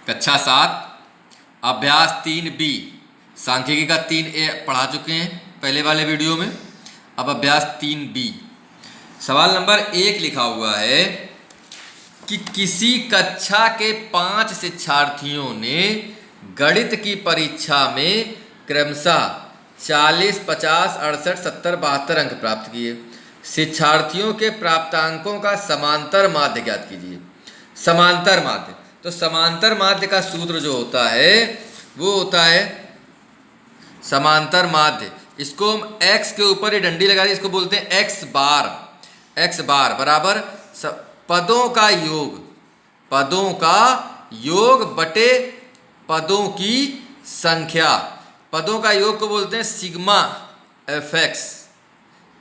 कक्षा 7 अभ्यास 3B सांख्यिकी का 3A पढ़ा चुके हैं पहले वाले वीडियो में। अब अभ्यास 3B सवाल नंबर 1 लिखा हुआ है कि किसी कक्षा के 5 शिक्षार्थियों ने गणित की परीक्षा में क्रमशः 40, 50, 68, 70, 72 अंक प्राप्त किए। शिक्षार्थियों के प्राप्तांकों का समांतर माध्य ज्ञात कीजिए। समांतर माध्य, तो समांतर माध्य का सूत्र जो होता है वो होता है समांतर माध्य। इसको हम x के ऊपर ये डंडी लगा दी, इसको बोलते हैं x बार। x बार बराबर पदों का योग, पदों का योग बटे पदों की संख्या। पदों का योग को बोलते हैं सिग्मा fx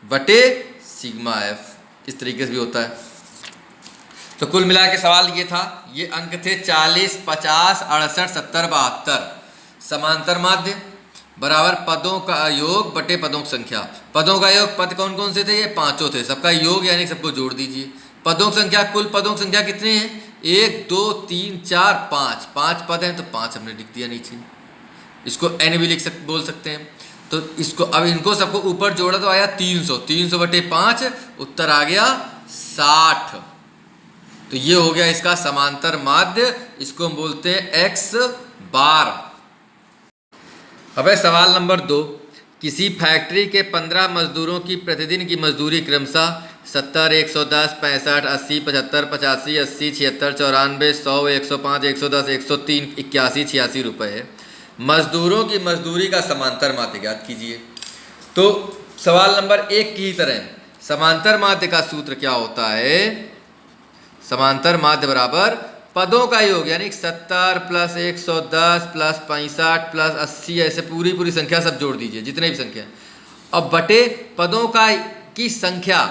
बटे सिग्मा f। इस तरीके से भी होता है। तो कुल मिला के सवाल ये था, ये अंक थे 40, 50, 68, 70, 72। समांतर माध्य बराबर पदों का योग बटे पदों की संख्या। पदों का योग, पद कौन कौन से थे? ये पांचों थे। सबका योग यानी सबको जोड़ दीजिए। पदों की संख्या, कुल पदों की संख्या कितने हैं? 1, 2, 3, 4, 5। 5 पद हैं तो 5 हमने लिख दिया नीचे। इसको n भी बोल सकते हैं। तो इसको अब इनको सबको ऊपर जोड़ा तो आया 300। 300 बटे 5, उत्तर आ गया 60। तो ये हो गया इसका समांतर माध्य। इसको हम बोलते हैं x बार। अब है सवाल नंबर 2। किसी फैक्ट्री के 15 मजदूरों की प्रतिदिन की मजदूरी क्रमशः 70, 110, 65, 80, 75, 85, 80, 76, 94, 100, 105, 110, 103, 81, 86 रुपये है। मजदूरों की मजदूरी का समांतर माध्य ज्ञात कीजिए। तो सवाल नंबर 1 की ही तरह समांतर माध्य का सूत्र क्या होता है? समांतर माध्य बराबर पदों का योग यानी 70 प्लस 110 प्लस 65 प्लस 80, ऐसे पूरी संख्या सब जोड़ दीजिए, जितने भी संख्या। अब बटे पदों की संख्या।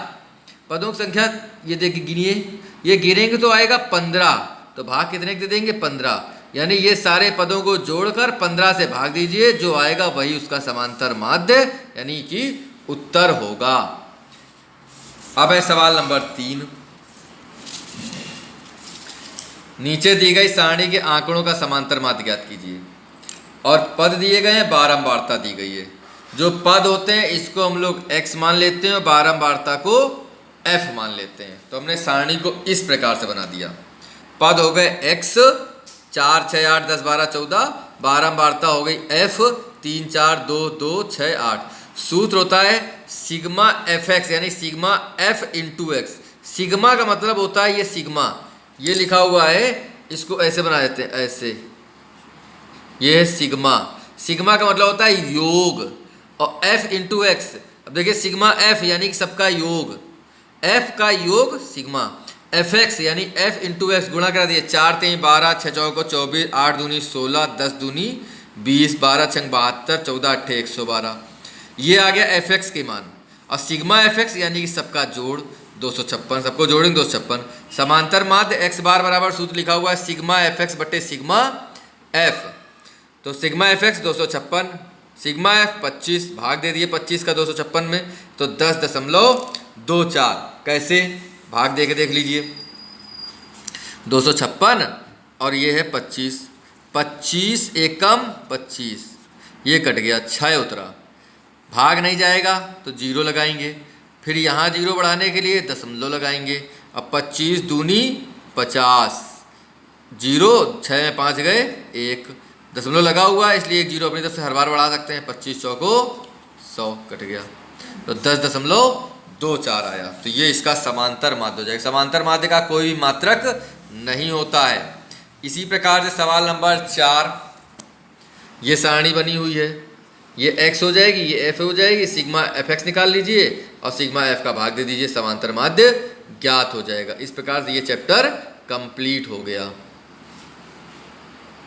पदों की संख्या ये देखिए, गिनिए। ये गिनेंगे तो आएगा 15। तो भाग कितने दे देंगे? 15। यानी ये सारे पदों को जोड़कर 15 से भाग दीजिए, जो आएगा वही उसका समांतर माध्य यानी कि उत्तर होगा। अब है सवाल नंबर 3। नीचे दी गई सारणी के आंकड़ों का समांतर माध्य ज्ञात कीजिए। और पद दिए गए हैं, बारंबारता दी गई है। जो पद होते हैं इसको हम लोग x मान लेते हैं और बारंबारता को f मान लेते हैं। तो हमने सारणी को इस प्रकार से बना दिया। पद हो गए x 4, 6, 8, 10, 12, 14। बारंबारता हो गई f 3, 4, 2, 2, 6, 8। सूत्र होता है सिग्मा fx यानी sigma f into x। Sigma का मतलब होता है ये सिग्मा, ये लिखा हुआ है, इसको ऐसे बना देते हैं, ऐसे। ये है सिग्मा। सिग्मा का मतलब होता है योग और f इंटू एक्स। अब देखिए सिग्मा f यानी कि सबका योग, f का योग सिग्मा। fx यानी f इंटू एक्स गुणा करा दिए। 4 3 12, 6 चौको 24, 8 दूनी 16, 10 दूनी 20, 12 छंग 72, 14 8 112। ये आ गया fx के मान। और सिग्मा fx यानी कि सबका जोड़ 256, सबको जोड़ेंगे 256। समांतर माध्य x बार बराबर सूत्र लिखा हुआ है सिग्मा fx बटे सिग्मा f। तो सिग्मा fx 256, सिग्मा f 25, भाग दे दिए 25 का 256 में, तो 10.24। कैसे भाग दे के देख लीजिए। 256 और ये है 25, 25 एकम 25, ये कट गया, 6 उतरा। भाग नहीं जाएगा तो 0 लगाएंगे, फिर यहाँ 0 बढ़ाने के लिए दशमलव लगाएंगे। अब 25 दूनी 50, 0 6 में 5 गए 1, दशमलव लगा हुआ है इसलिए 1 0 अपनी तरफ से हर बार बढ़ा सकते हैं। 25 चौको 100 कट गया, तो 10.24 आया। तो ये इसका समांतर माध्य हो जाएगा। समांतर माध्य का कोई भी मात्रक नहीं होता है। इसी प्रकार से सवाल नंबर 4, ये सारणी बनी हुई है, ये x हो जाएगी, ये f हो जाएगी। सिग्मा fx निकाल लीजिए और सिग्मा f का भाग दे दीजिए, समांतर माध्य ज्ञात हो जाएगा। इस प्रकार से ये चैप्टर कंप्लीट हो गया।